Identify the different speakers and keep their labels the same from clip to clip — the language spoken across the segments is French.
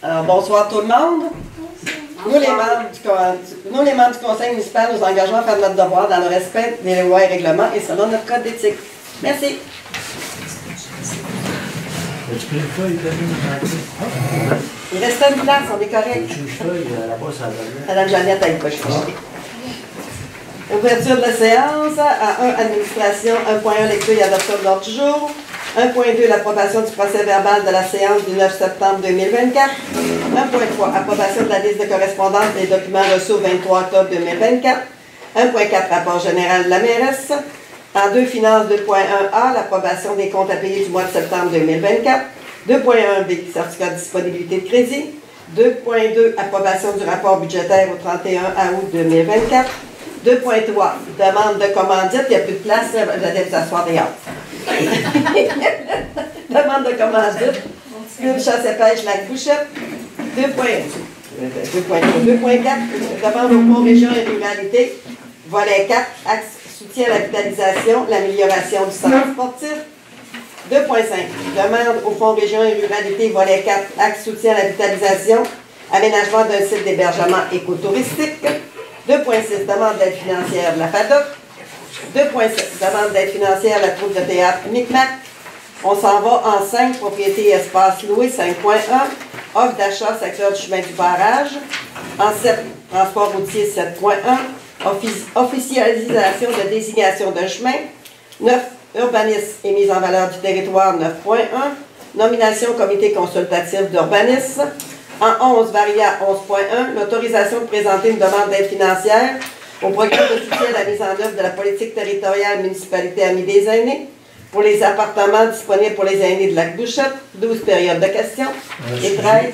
Speaker 1: Alors, bonsoir tout le monde. Nous, les membres du Conseil municipal, nous engageons à faire notre devoir dans le respect des lois et règlements et selon notre code d'éthique. Merci. Il restait une place, on est correct. Madame Jeannette a une poche. Ouverture de la séance. À 1, administration. 1.1, lecture et adoption de l'ordre du jour. 1.2, l'approbation du procès verbal de la séance du 9 septembre 2024. 1.3, approbation de la liste de correspondance des documents reçus au 23 octobre 2024. 1.4, rapport général de la mairesse. En 2, finances 2.1a, l'approbation des comptes à payer du mois de septembre 2024. 2.1b, certificat de disponibilité de crédit. 2.2, approbation du rapport budgétaire au 31 août 2024. 2.3, demande de commandite, il n'y a plus de place, vous allez vous asseoir dehors. Demande de commandite, Club Chasse et Pêche Lac Bouchette. 2.4, demande au Fonds Région et Ruralité. Volet 4, axe soutien à la vitalisation, l'amélioration du centre sportif. 2.5, demande au Fonds Région et Ruralité. Volet 4, axe soutien à la vitalisation, aménagement d'un site d'hébergement écotouristique. 2.6, demande d'aide financière de la FADOC. 2.7, demande d'aide financière de la troupe de théâtre Micmac. On s'en va en 5, propriété et espace loué, 5.1. Offre d'achat, secteur du chemin du barrage. En 7, transport routier, 7.1. Officialisation de désignation d'un chemin. 9, urbanisme et mise en valeur du territoire, 9.1. Nomination comité consultatif d'urbanisme. En 11, Varia 11.1, l'autorisation de présenter une demande d'aide financière au programme de soutien à la mise en œuvre de la politique territoriale municipalité Amis des aînés pour les appartements disponibles pour les aînés de Lac Bouchette, 12 périodes de questions, et 13.
Speaker 2: 11.2,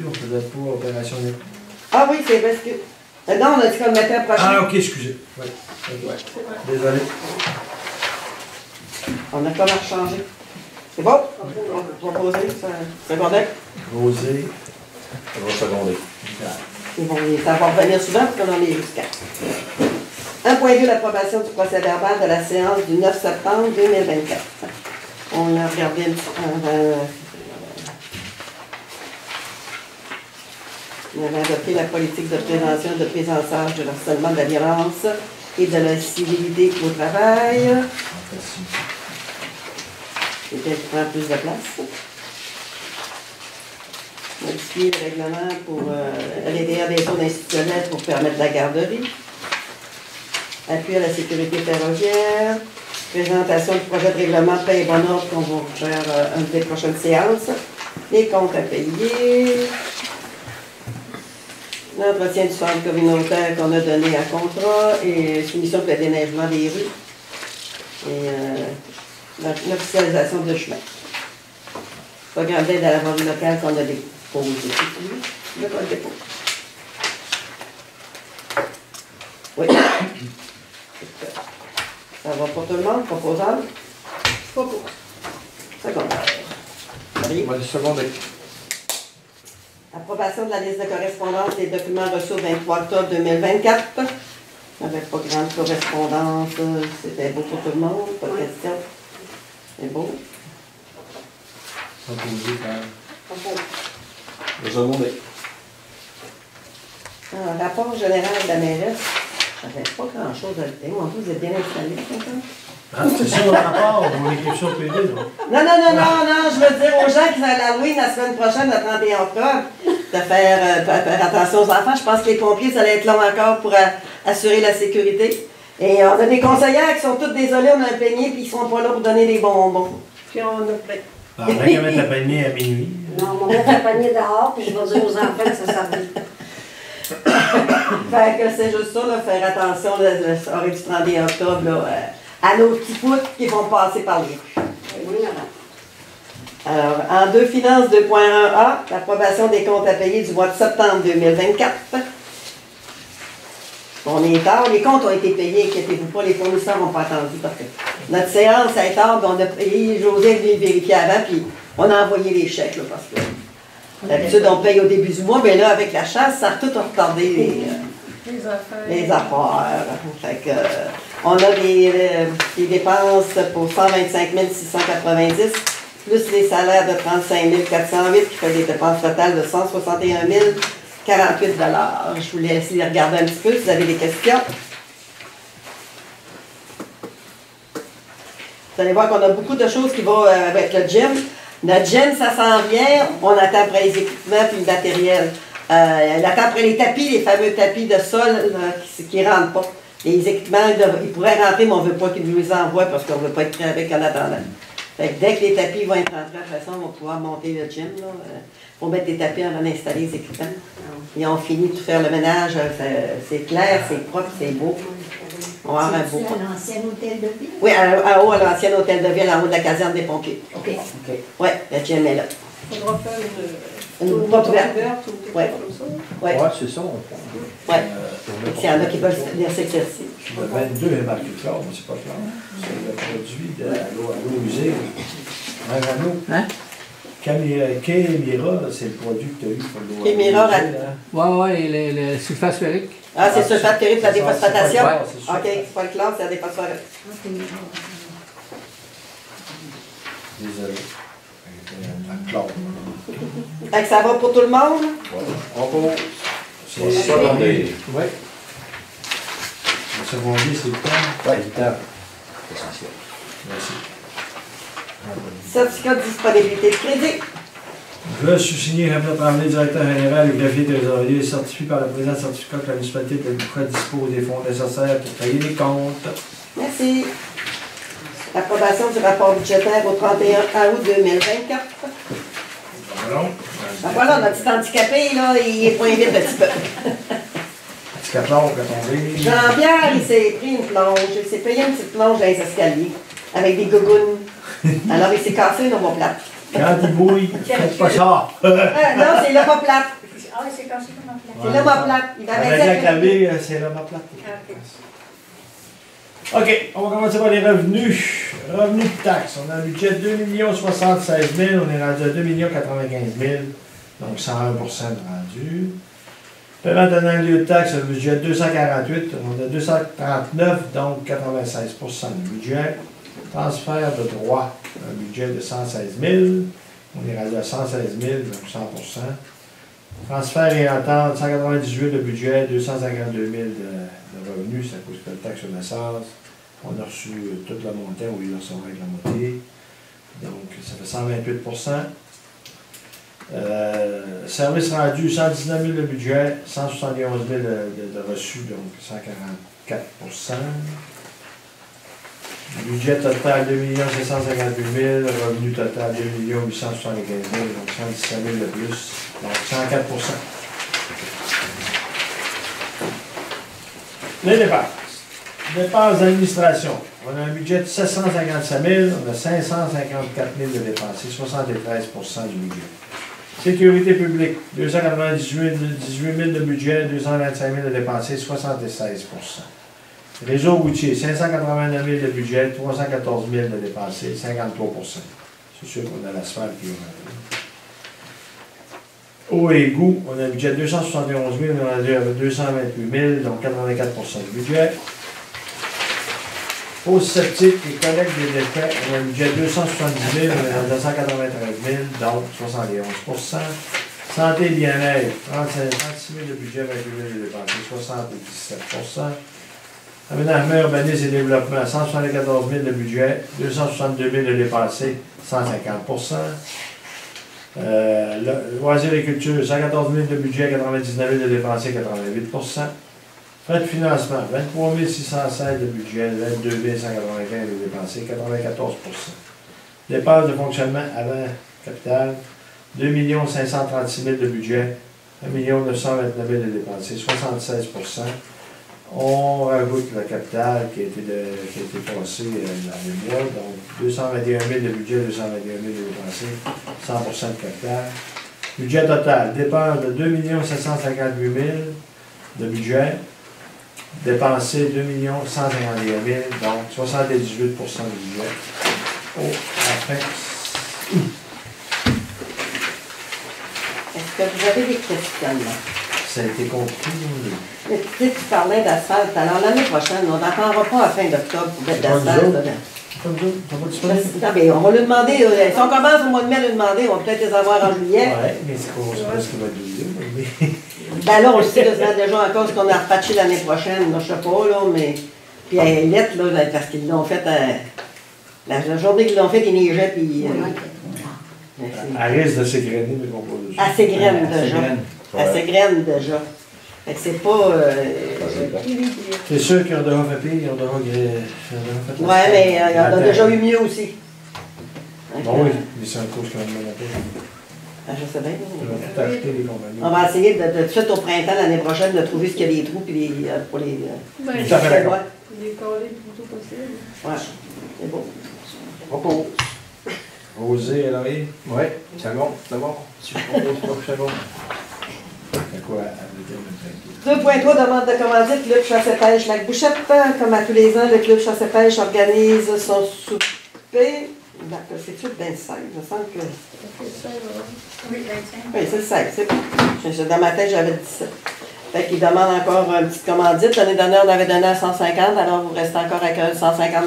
Speaker 2: on faisait pas opération d'équipe.
Speaker 1: Ah oui, c'est parce que... non, on a dit qu'on le mettait à prochain.
Speaker 2: Ah, ok, excusez. Ouais. Désolé.
Speaker 1: On a comment changer. C'est bon? On va poser, c'est correct?
Speaker 2: Rosé.
Speaker 3: Ça va seconder.
Speaker 1: Ça va revenir souvent parce qu'on en est jusqu'à. 1.2, l'approbation du procès verbal de la séance du 9 septembre 2024. On a regardé un petit peu. On avait adopté la politique de prévention et de prise en charge de l'harcèlement, de la violence et de la civilité au travail. C'était qui prend plus de place. Modifier le règlement pour réduire des zones institutionnelles pour permettre la garderie. Appui à la sécurité ferroviaire. Présentation du projet de règlement paie et bon ordre qu'on va faire une des prochaines séances. Les comptes à payer. L'entretien du centre communautaire qu'on a donné à contrat et soumission pour le déneigement des rues. Et l'officialisation de chemin. Programme d'aide à la vente locale qu'on a déposé. Le code dépôt. Oui. Ça va pour tout le monde, proposable? Pas pour. Secondaire.
Speaker 2: Secondaire.
Speaker 1: Approbation de la liste de correspondance des documents reçus le 23 octobre 2024. Avec pas grande correspondance, c'était beau pour tout le monde, pas de question. C'est beau. Un rapport général de la mairesse. J'avais pas grand-chose à le dire. Moi, vous êtes bien installé,
Speaker 2: Ah, c'est ça le rapport, on écrit ça au PD, là.
Speaker 1: Non, je veux dire aux gens qui vont à l'Halloween la semaine prochaine, le 31 octobre, de faire attention aux enfants. Je pense que les pompiers, ça allait être long encore pour assurer la sécurité. Et on a des conseillères qui sont toutes désolées, on a un panier, puis ils ne seront pas là pour donner des bonbons. Puis on a plein.
Speaker 2: On va qu'à mettre la panier à minuit.
Speaker 4: Non, on va mettre la panier dehors, puis je vais dire aux enfants que ça servit.
Speaker 1: Fait que c'est juste ça, là, faire attention la soirée du 31 octobre là, à nos petits poutres qui vont passer par les rues.
Speaker 4: Oui, madame.
Speaker 1: Alors, en 2, finances 2.1a, l'approbation des comptes à payer du mois de septembre 2024. On est tard, les comptes ont été payés, inquiétez-vous pas, les fournisseurs n'ont pas attendu parce que notre séance est tard, on a payé, José est venu vérifier avant, puis on a envoyé les chèques, là, parce que d'habitude on paye au début du mois, mais là, avec la chasse, ça a tout retardé les affaires. Fait que, on a des dépenses pour 125 690 plus les salaires de 35 408 qui fait des dépenses totales de 161 048 $. Je vous laisse les regarder un petit peu si vous avez des questions. Vous allez voir qu'on a beaucoup de choses qui vont avec le gym. Notre gym, ça s'en vient. On attend après les équipements puis le matériel. On attend après les tapis, les fameux tapis de sol qui ne rentrent pas. Les équipements, ils pourraient rentrer, mais on ne veut pas qu'ils nous les envoient parce qu'on ne veut pas être prêt avec en attendant. Fait que dès que les tapis vont être rentrés, de toute façon, on va pouvoir monter le gym. Pour mettre des tapis, on va installer les équipements. Ils ont fini de faire le ménage. C'est clair, c'est propre, c'est beau. On va avoir un beau.
Speaker 5: C'est l'ancien hôtel de ville?
Speaker 1: Oui, en haut, à l'ancien hôtel de ville, en haut de la caserne des pompiers.
Speaker 5: OK.
Speaker 1: Oui, le gym est là.
Speaker 6: Il faudra faire
Speaker 1: Une porte ouverte.
Speaker 6: ou quelque
Speaker 1: Ouais.
Speaker 6: chose comme ça.
Speaker 1: Oui.
Speaker 3: Ouais, c'est ça. On
Speaker 1: Ouais. S'il y en a qui veulent venir s'exercer.
Speaker 2: Le 22 est marqué clair, mais c'est pas clair. C'est le produit de l'eau usée.
Speaker 7: Hein?
Speaker 2: Kémira, c'est le produit que tu as eu pour l'eau
Speaker 1: Kémira,
Speaker 2: usée.
Speaker 7: Ouais, le sulfate ferrique.
Speaker 1: Ah, c'est sulfate ferrique, la déphosphatation?
Speaker 2: Ouais, c'est ça.
Speaker 1: OK, c'est pas le clair, c'est la déphosphatation.
Speaker 2: Désolé. Un clair.
Speaker 1: Fait que ça va pour tout le monde?
Speaker 3: On va
Speaker 2: C'est
Speaker 3: secondaire.
Speaker 7: Oui.
Speaker 2: Le secondaire, c'est le temps.
Speaker 3: Ouais, le temps. Essentiel.
Speaker 2: Merci.
Speaker 1: Certificat de disponibilité de crédit.
Speaker 2: Je suis-signé Ramel Tremblay, directeur général et greffier trésorier, certifié par le président certificat que la municipalité de Boucra dispose des fonds nécessaires pour payer les comptes.
Speaker 1: Merci. Approbation du rapport budgétaire au 31 août 2024. Ben voilà, notre petit handicapé, là, il est point vite un petit peu.
Speaker 2: Petit caplard, quand on dit.
Speaker 1: Jean-Pierre, il s'est pris une plonge. Il s'est payé une petite plonge dans les escaliers avec des gougounes. Alors, il s'est cassé une omoplate.
Speaker 2: Quand il bouille, faites pas ça.
Speaker 1: Non, c'est l'omoplate.
Speaker 5: Ah oui, c'est cassé comme un plat.
Speaker 1: C'est l'omoplate. Il
Speaker 2: Avec
Speaker 1: avait
Speaker 2: la
Speaker 1: dit
Speaker 2: clavier, c'est là ma plate. OK, on va commencer par les revenus. Revenus de taxes. On a un budget de 2 076 000, on est rendu à 2 95 000, donc 101 de rendu. Paiement d'un lieu de taxes, un budget de 248, on a 239, donc 96 du budget. Transfert de droit, un budget de 116 000, on est rendu à 116 000, donc 100 Transfert et entente, 198 de budget, 252 000 de revenus, c'est à cause que le taxe sur l'essence. On a reçu toute la montée, on lui recevoir avec la moitié. Donc, ça fait 128 service rendu, 119 000 de budget, 171 000 de reçus, donc 144 Budget total 2 758 000, revenu total 2 875 000, donc 117 000 de plus, donc 104 Les dépenses. Dépenses d'administration. On a un budget de 755 000, on a 554 000 de dépensés, 73 du budget. Sécurité publique, 298 000 de budget, 225 000 de dépensés, 76 Réseau routier, 589 000 de budget, 314 000 de dépensés, 53 C'est sûr qu'on a l'asphalte qui Eau et égout, on a un budget de 271 000, on a 228 000, donc 84 du budget. Fosse septique et collecte des déchets, on a un budget de 270 000, on a 293 000, donc 71 Santé et bien-être, 36 000 de budget, 28 000 de dépensés, 77 Aménagement, urbanisme et développement, 174 000 de budget, 262 000 de dépensés, 150 Loisirs et culture, 114 000 de budget, 99 000 de dépensés, 88 Frais de financement, 23 616 de budget, 22 195 de dépensés, 94 Dépenses de fonctionnement avant capital, 2 536 000 de budget, 1 929 000 de dépensés, 76 On rajoute le capital qui a été passé dans les mois, donc 221 000 de budget, 221 000 de dépensés, 100 de capital. Budget total, dépenses de 2 758 000 de budget, dépensé 2 151 000, donc 78 du budget. Après.
Speaker 1: Est-ce que vous avez des questions?
Speaker 2: Ça a été compris.
Speaker 1: Mais tu sais, tu parlais d'asphalte. Alors, l'année prochaine, on n'attendra pas à la fin d'octobre pour mettre
Speaker 2: C'est pas
Speaker 1: d'asphalte
Speaker 2: nous autres.
Speaker 1: dedans.
Speaker 2: Comme ça, ça va disponible?
Speaker 1: Non, mais on va lui demander, si on commence au mois de mai à lui demander, on va peut-être les avoir en juillet.
Speaker 2: Ouais, mais c'est qu'on sait pas ce qu'il va dire.
Speaker 1: Ben là, on le sait quasiment déjà encore ce qu'on a repatché l'année prochaine, là, je sais pas, là, mais. Puis elle est lettre, là, parce qu'ils l'ont fait la journée qu'ils l'ont fait, ils neigeaient, puis.
Speaker 2: Elle risque de s'égrener, mais qu'on va.
Speaker 1: Elle s'égrène déjà. Elle s'égrène déjà. Fait que c'est pas.
Speaker 2: C'est sûr qu'ils ont déjà fait pire, ils ont déjà fait.
Speaker 1: Ouais, mais il y en a déjà eu mieux aussi.
Speaker 2: Bon, oui, mais c'est un cause quand même à
Speaker 1: Ah, je sais bien.
Speaker 2: On va tout acheter les compagnies.
Speaker 1: On va essayer de tout de suite au printemps l'année prochaine de trouver ce qu'il y a des trous puis pour les.
Speaker 5: Ben,
Speaker 2: Tout à fait d'accord.
Speaker 1: Ouais,
Speaker 5: les coller le plus tôt possible.
Speaker 1: c'est beau.
Speaker 3: Propose.
Speaker 2: Rosé, Eloïse,
Speaker 3: Oui, second, d'abord. Si je propose pas, second.
Speaker 2: c'est quoi avec
Speaker 1: 2.3, demande de commandite, Club Chasse-Pêche Lac Bouchette. Comme à tous les ans, le Club Chasse-Pêche organise son souper. C'est-tu le 26? Je sens que.
Speaker 5: Oui, 25.
Speaker 1: Oui, c'est le 16, c'est bon. Dans ma tête, j'avais 17. Fait qu'il demande encore une petite commandite. L'année dernière, on avait donné à 150, alors vous restez encore avec 150 $.
Speaker 3: 150.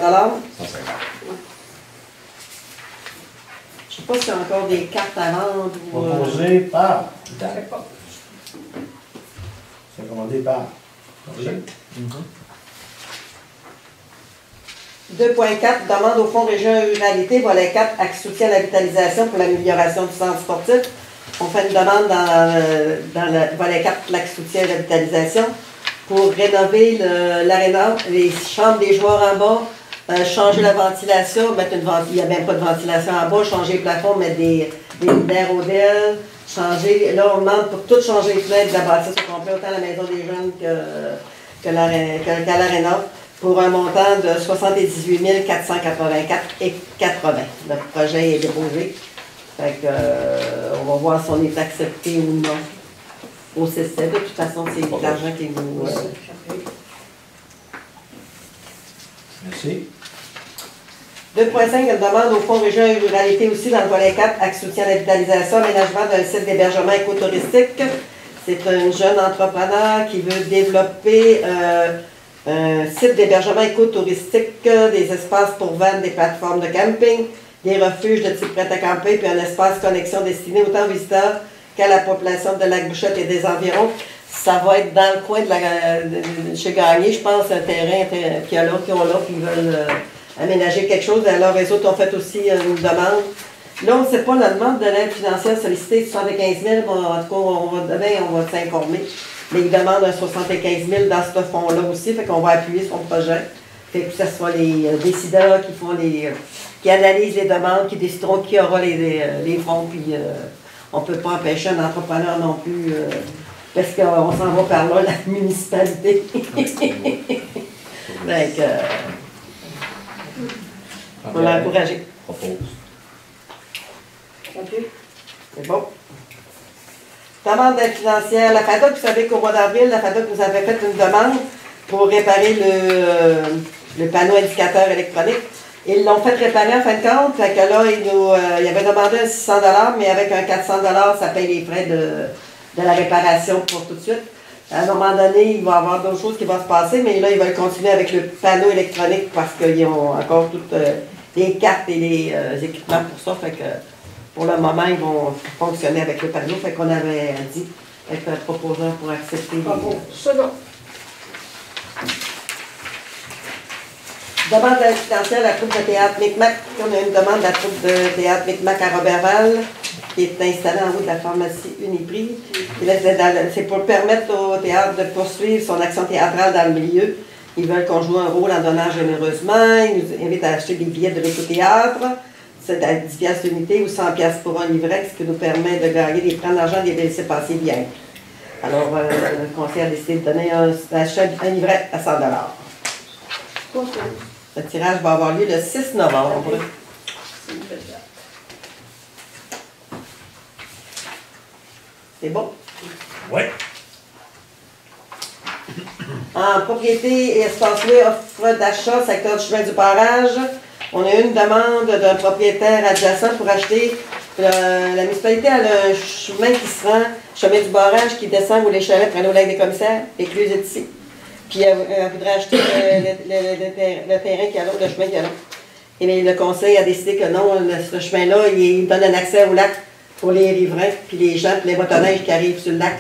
Speaker 1: Je sais pas s'il y a encore des cartes à vendre ou.
Speaker 2: Proposé par.
Speaker 5: Je sais pas.
Speaker 2: C'est commandé par. Oui.
Speaker 1: 2.4, demande au Fonds Région Ruralité, volet 4, axe soutien à la vitalisation pour l'amélioration du centre sportif. On fait une demande dans le volet 4, l'axe soutien à la vitalisation, pour rénover l'aréna, les chambres des joueurs en bas, changer la ventilation, mettre il n'y a même pas de ventilation en bas, changer le plafond, mettre des lumières Odell, changer, là on demande pour tout changer les fenêtres de la bâtisse au complet, autant la maison des jeunes qu'à l'aréna, pour un montant de 78 484,80 $. Le projet est déposé. Fait que, on va voir si on est accepté ou non au CC. De toute façon, c'est l'argent qui nous.
Speaker 2: Merci.
Speaker 1: 2.5, elle demande au Fonds Région et Ruralité aussi dans le volet 4, axe soutien à la vitalisation, aménagement d'un site d'hébergement écotouristique. C'est un jeune entrepreneur qui veut développer un site d'hébergement écotouristique, des espaces pour vendre, des plateformes de camping, des refuges de type prêt à camper, puis un espace connexion destiné autant aux visiteurs qu'à la population de Lac-Bouchette et des environs. Ça va être dans le coin de chez Gagné, je pense, un terrain qu'il y a là, qui ont là, qui veulent aménager quelque chose. Alors, les autres ont fait aussi une demande. Là, on ne sait pas la demande de l'aide financière sollicitée, 75 000, en tout cas, demain, on va s'informer. Mais ils demandent un 75 000 dans ce fonds-là aussi, fait qu'on va appuyer son projet. Fait que ce soit les décideurs qui font qui analysent les demandes, qui décideront qui aura les fonds, puis on ne peut pas empêcher un entrepreneur non plus, parce qu'on s'en va par là, la municipalité. Donc, on va l'encourager.
Speaker 3: Propose.
Speaker 1: C'est bon. Demande d'aide financière. La FADOC, vous savez qu'au mois d'avril, la FADOC nous avait fait une demande pour réparer le panneau indicateur électronique. Ils l'ont fait réparer en fin de compte. Fait que là, ils avaient demandé un 600 $, mais avec un 400 $, ça paye les frais de la réparation pour tout de suite. À un moment donné, il va y avoir d'autres choses qui vont se passer, mais là, ils veulent continuer avec le panneau électronique parce qu'ils ont encore toutes les cartes et les équipements pour ça. Fait que pour le moment, ils vont fonctionner avec le panneau. Fait qu'on avait dit être un proposeur pour accepter
Speaker 5: Second.
Speaker 1: Demande d'aide financière à la troupe de théâtre Micmac. On a une demande de la troupe de théâtre Micmac à Robertval, qui est installée en haut de la pharmacie Uniprix. C'est pour permettre au théâtre de poursuivre son action théâtrale dans le milieu. Ils veulent qu'on joue un rôle en donnant généreusement. Ils nous invitent à acheter des billets de l'éco-théâtre. C'est à 10 $ l'unité ou 100 $ pour un livret, ce qui nous permet de gagner des prêts d'argent des laissez-passer bien. Alors, le conseil a décidé de donner un livret à 100 $. Le tirage va avoir lieu le 6 novembre. C'est bon?
Speaker 2: Oui.
Speaker 1: En propriété et espace loué, offre d'achat, secteur du chemin du barrage. On a eu une demande d'un propriétaire adjacent pour acheter. La municipalité a un chemin qui se rend, chemin du barrage qui descend où les chalets prennent au lac des commissaires, l'écluse est ici. Puis elle voudrait acheter le terrain qui a là, le chemin qui a là. Et le conseil a décidé que non, ce chemin-là, il donne un accès au lac pour les riverains, puis les gens, puis les motoneiges qui arrivent sur le lac.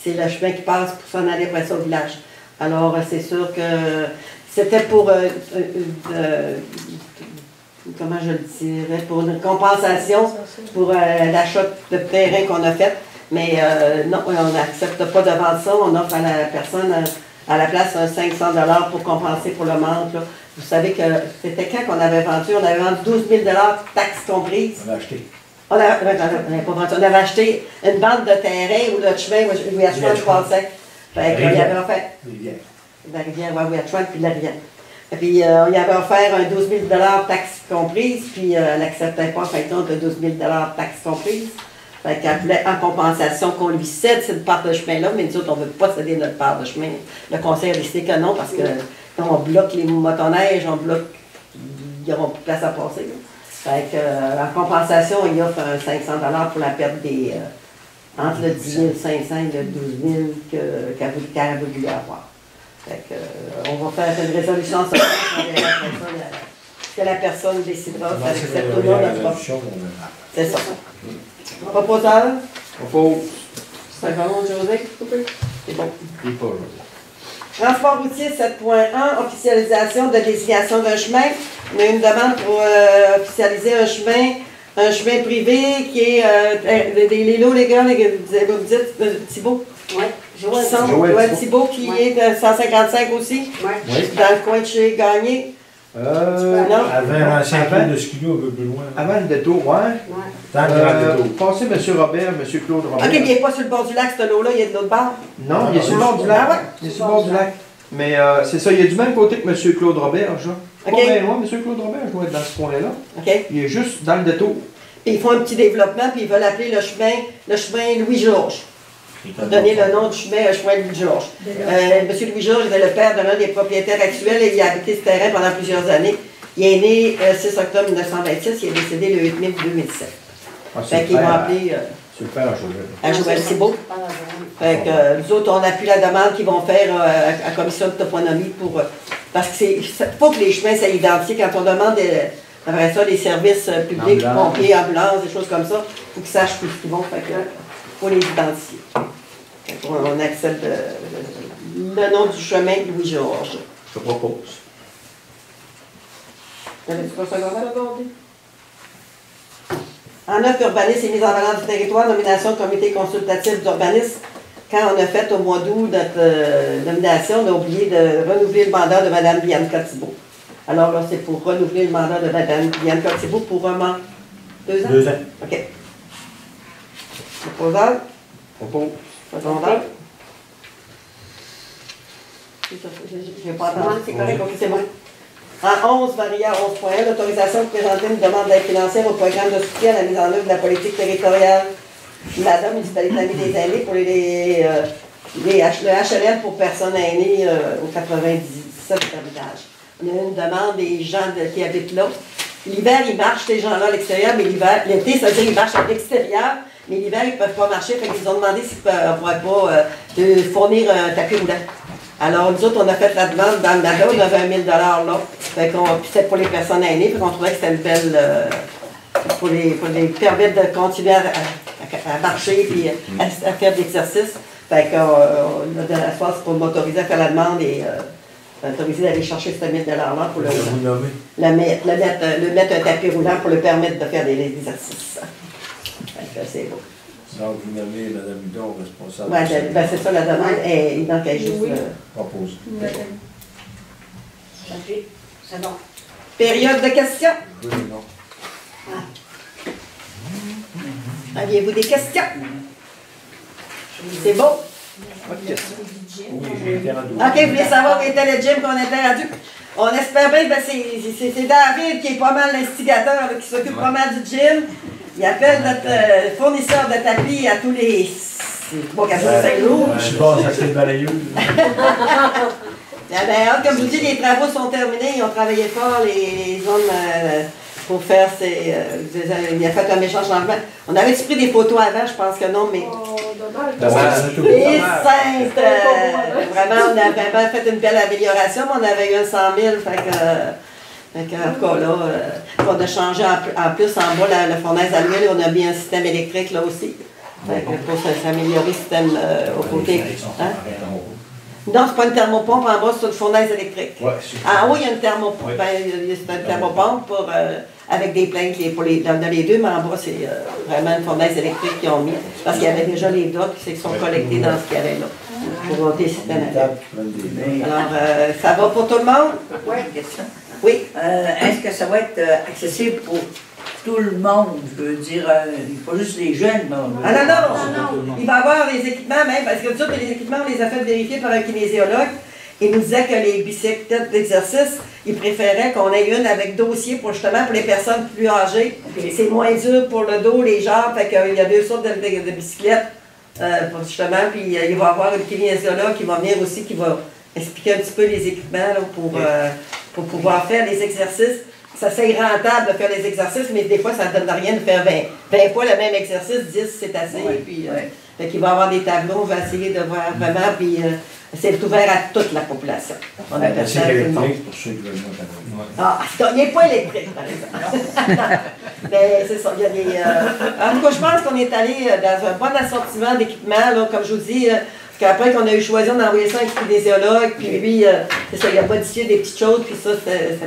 Speaker 1: C'est le chemin qui passe pour s'en aller après ça au village. Alors, c'est sûr que c'était pour, comment je le dirais, pour une compensation pour l'achat de terrain qu'on a fait. Mais non, on n'accepte pas de vendre ça. On offre à la personne, à la place, un 500 $ pour compenser pour le manque. Là. Vous savez que c'était quand qu'on avait vendu? On avait vendu 12 000 $, taxes comprises.
Speaker 2: On va acheter.
Speaker 1: On avait acheté une bande de terrain où le chemin, où il y a chemin, je pensais. Fait qu'il y avait offert. La rivière, oui, où il y a chemin, puis la rivière. Et puis, on y avait offert un 12 000 $ taxes comprises, puis elle n'acceptait pas, en fin de compte, de 12 000 $ taxes comprises. Fait qu'elle voulait en compensation qu'on lui cède cette part de chemin-là, mais nous autres, on ne veut pas céder notre part de chemin. Le conseil a décidé que non, parce que on bloque les motoneiges, on bloque, ils n'auront plus de place à passer. Là. Fait que, en compensation, il offre 500 $ pour la perte des, entre le 10 500 et le 12 000 qu'elle a voulu avoir. Fait que, on va faire une résolution en ce moment, on verra après ça, ce que la personne décidera, si elle accepte ou non notre proposition. C'est ça. Proposeur?
Speaker 3: Oppose.
Speaker 1: C'est bon, José? C'est bon.
Speaker 3: Et pas José.
Speaker 1: Transport routier 7.1, officialisation de désignation d'un chemin. On a une demande pour officialiser un chemin privé qui est les lots, les gars, vous dites Thibault?
Speaker 4: Oui,
Speaker 1: Joël Thibault qui est de 155 aussi,
Speaker 4: Oui.
Speaker 1: dans le coin de chez Gagné.
Speaker 2: Avant l'ancien club de ski un peu plus loin.
Speaker 3: Avant le détour, ouais.
Speaker 2: Dans le grand détour.
Speaker 3: Passez M. Robert, M. Claude Robert.
Speaker 1: OK, mais il n'est pas sur le bord du lac, ce lot-là, il est de l'autre bord.
Speaker 3: Non, il est sur le bord du lac. Il est sur le bord du lac. Mais c'est ça, il est du même côté que M. Claude Robert, là. Pas bien loin, M. Claude Robert, je dois être dans ce coin-là.
Speaker 1: OK.
Speaker 3: Il est juste dans le détour.
Speaker 1: Puis ils font un petit développement, puis ils veulent appeler le chemin Louis-Georges. Donner le nom du chemin, chemin Louis-Georges. Monsieur Louis-Georges était le père de l'un des propriétaires actuels et il a habité ce terrain pendant plusieurs années. Il est né le 6 octobre 1926, il est décédé le 8 mai 2007. Fait qu'ils vont appeler
Speaker 3: Super,
Speaker 1: à Joël Thibault. Fait que nous autres, on appuie la demande qu'ils vont faire à la commission de toponymie pour. Parce que c'est faut que les chemins soient identifiés. Quand on demande après ça, les services publics, pompiers, ambulances, des choses comme ça, il faut qu'ils sachent où ils vont. Fait que faut les identifier. Fait on accepte le nom du chemin Louis-Georges.
Speaker 3: Je te propose.
Speaker 1: T'avais-tu pas secondé? En œuvre urbanisme et mise en valeur du territoire, nomination comité consultatif d'urbanisme. Quand on a fait au mois d'août notre nomination, on a oublié de renouveler le mandat de Mme Bianca Thibault. Alors là, c'est pour renouveler le mandat de Mme Bianca Thibault pour un an. 2 ans?
Speaker 2: 2 ans.
Speaker 1: OK. Proposeur?
Speaker 3: Propose.
Speaker 1: Secondeur? Je n'ai pas entendu, c'est correct, ok, c'est bon. En 11, variant 11.1, l'autorisation de présenter une demande d'aide financière au programme de soutien à la mise en œuvre de la politique territoriale de la municipalité des aînés pour le HLM pour personnes aînées au 97 habitage. On a une demande des gens qui habitent là. L'hiver, ils marchent, ces gens-là, à l'extérieur, mais l'été, ça veut dire qu'ils marchent à l'extérieur, mais l'hiver, ils ne peuvent pas marcher. Fait qu'ils ont demandé si on ne pourrait pas de fournir un tapis roulant. Alors, nous autres, on a fait la demande dans le mandat, on avait 1 000 $ là. Fait qu'on, puis c'était pour les personnes aînées, puis on trouvait que c'était une belle. Pour les permettre de continuer à marcher puis à faire de l'exercice. Fait qu'on a de la force pour m'autoriser à faire la demande et autoriser d'aller chercher ce 1 000 $ là pour le mettre un tapis roulant pour le permettre de faire des exercices. Fait que c'est beau.
Speaker 2: Donc, vous nommez Mme Hudon responsable.
Speaker 1: Oui, ben c'est ça, la demande est donc elle est juste
Speaker 2: propose.
Speaker 4: C'est bon.
Speaker 1: Période de questions.
Speaker 2: Oui, non.
Speaker 1: Aviez-vous des questions? C'est beau?
Speaker 3: Pas de question.
Speaker 2: Oui, j'ai été rendu.
Speaker 1: OK, vous voulez savoir où était le gym qu'on était rendu? On espère bien que c'est David qui est pas mal l'instigateur, qui s'occupe pas mal du gym. Il appelle notre fournisseur de tapis à tous les 3-4 jours.
Speaker 2: Je suis pas acheter une balayeuse.
Speaker 1: Comme je vous dis, les travaux sont terminés. Ils ont travaillé fort, les hommes, pour faire ces. Il a fait un méchant changement. On avait pris des photos avant, je pense que non, mais.
Speaker 5: Oh, dommage.
Speaker 1: Les saintes! Vraiment, on a vraiment fait une belle amélioration, mais on avait eu un 100 000. Fait que. Donc, en tout cas, là, on a changé en plus en bas la fournaise à l'huile, on a mis un système électrique là aussi. Fait que pour s'améliorer le système au côté. Hein? Non, c'est pas une thermopompe, en bas, c'est une fournaise électrique.
Speaker 2: Ouais,
Speaker 1: En haut, il y a une thermopompe.
Speaker 2: Ouais.
Speaker 1: Ben, c'est une thermopompe pour, avec des plaintes pour dans les deux, mais en bas, c'est vraiment une fournaise électrique qu'ils ont mis. Parce qu'il y avait déjà les blocs qui sont collectés dans ce qu'il y avait là. Pour monter le système électrique. Alors, ça va pour tout le monde?
Speaker 6: Oui, question.
Speaker 1: Oui.
Speaker 6: Est-ce que ça va être accessible pour tout le monde? Je veux dire, pas juste les jeunes.
Speaker 1: Ah non, il va y avoir des équipements même, parce que nous autres, les équipements, on les a fait vérifier par un kinésiologue. Il nous disait que les bicyclettes d'exercice, il préférait qu'on ait une avec dossier pour justement pour les personnes plus âgées. C'est moins dur pour le dos, les jambes, fait qu'il y a deux sortes de bicyclettes pour justement, puis il va y avoir une kinésiologue qui va venir aussi, qui va expliquer un petit peu les équipements là, pour pouvoir faire les exercices. Ça c'est rentable de faire les exercices, mais des fois, ça ne donne rien de faire 20 fois le même exercice, 10 c'est assez.
Speaker 6: Ouais,
Speaker 1: puis, fait qu'il va y avoir des tableaux, on va essayer de voir vraiment, puis c'est ouvert à toute la population. On appelle ça tout le monde.
Speaker 2: Pour ceux qui veulent monter.
Speaker 1: Ah, il n'est pas électrique, par exemple. Mais c'est ça, il y a des... en tout cas, je pense qu'on est allé dans un bon assortiment d'équipements, là, comme je vous dis, parce qu'après qu'on a eu choisi, on a envoyé ça avec le kinésiologue, puis lui, c'est ça, il a modifié des petites choses, puis ça,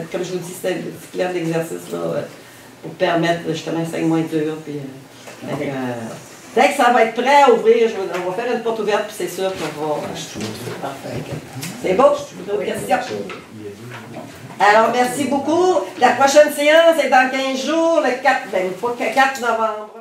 Speaker 1: comme je vous dis, c'était des petits clés d'exercice, là, pour permettre, justement, ça moins dur, puis... dès que ça va être prêt à ouvrir, on va faire une porte ouverte, puis c'est sûr qu'on va... Parfait. C'est beau? D'autres questions? Alors, merci beaucoup. La prochaine séance est dans 15 jours, le 4 novembre.